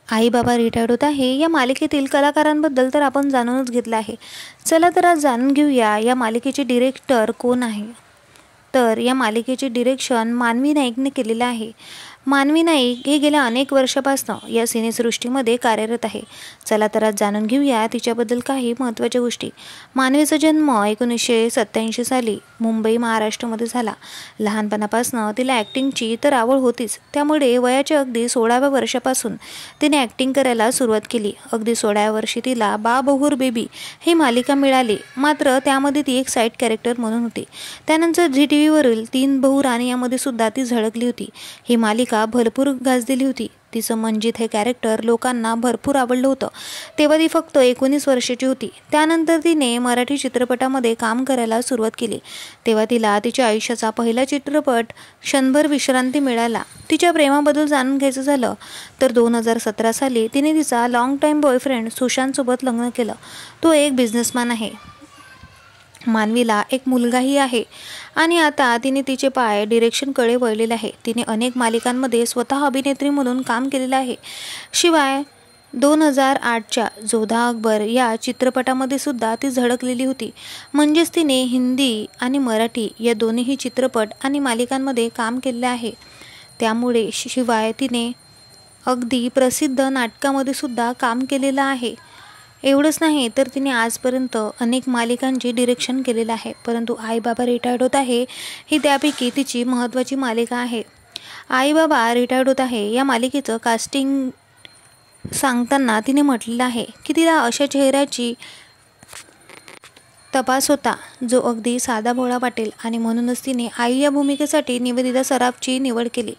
आई बाबा रिटायर्ड होत आहे या मालिकेतील कलाकारांबद्दल तर आपण जाणूनच घेतलं आहे। चला तर आज जाणून घेऊया या मालिकेचे डिरेक्टर कोण आहे। तर या मालिकेचे डिरेक्शन मानवी नाईकने केलेले आहे। मानवी नाईक हे गेल्या अनेक वर्षापासून या सिनेसृष्टीमध्ये कार्यरत आहे। चला तर आज जाणून घेऊया तिच्याबद्दल काही महत्त्वाच्या गोष्टी। मानवीचा जन्म 1987 साली मुंबई महाराष्ट्रामध्ये झाला। लहानपणापासून तिला ॲक्टिंगची तर आवड होतीच, त्यामुळे वयाच्या अगदी 16व्या वर्षापासून तिने ॲक्टिंग करायला सुरुवात केली। अगदी 16व्या वर्षी तिला बा बहुर बेबी ही मालिका मिळाली, मात्र त्यामध्ये ती एक साईड कॅरेक्टर म्हणून होती। त्यानंतर झी टीव्हीवरील 3 बहू राणी यामध्ये सुद्धा ती झळकली होती। ही मालिका भरपूर गाजलेली होती। तिचं मंजित हे कॅरेक्टर लोकांना भरपूर आवडलं होतं। तेव्हा ती फक्त 19 वर्षाची होती। त्यानंतर तिने मराठी चित्रपटामध्ये काम करायला सुरुवात केली। तेव्हा तिला तिच्या आयुष्याचा पहिला चित्रपट क्षणभर विश्रांती मिळाला। तिच्या प्रेमाबद्दल जाणून घ्यायचं झालं तर 2017 साली तिने तिचा लॉंग टाईम बॉयफ्रेंड सुशांतसोबत लग्न केलं। तो एक बिझनेसमॅन आहे। मानवीला एक मुलगाही आहे आणि आता तिने तिचे पाय डिरेक्शनकडे वळलेले आहे। तिने अनेक मालिकांमध्ये स्वतः अभिनेत्री म्हणून काम केलेलं आहे। शिवाय 2008च्या जोधा अकबर या चित्रपटामध्ये सुद्धा ती झळकलेली होती। म्हणजेच तिने हिंदी आणि मराठी या दोन्हीही चित्रपट आणि मालिकांमध्ये काम केलेले आहे। त्यामुळे शिवाय तिने अगदी प्रसिद्ध नाटकामध्ये सुद्धा काम केलेलं आहे। एवढंच नाही तर तिने आजपर्यंत अनेक मालिकांचे डिरेक्शन केलेलं आहे। परंतु आई बाबा रिटायर्ड होत आहे ही त्यापैकी तिची महत्त्वाची मालिका आहे। आई बाबा रिटायर्ड होत आहे या मालिकेचं कास्टिंग सांगताना तिने म्हटलेलं आहे की तिला अशा चेहऱ्याची तपास होता जो अगदी साधा भोळा वाटेल आणि म्हणूनच तिने आई या भूमिकेसाठी निवेदिता सराफची निवड केली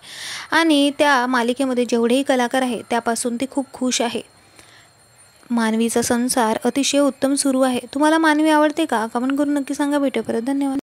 आणि त्या मालिकेमध्ये जेवढेही कलाकार आहे त्यापासून ती खूप खुश आहे। मानवीचा संसार अतिशय उत्तम सुरू आहे। तुम्हाला मानवी आवडते का? कमेंट करून नक्की सांगा। भेटूया परत। धन्यवाद।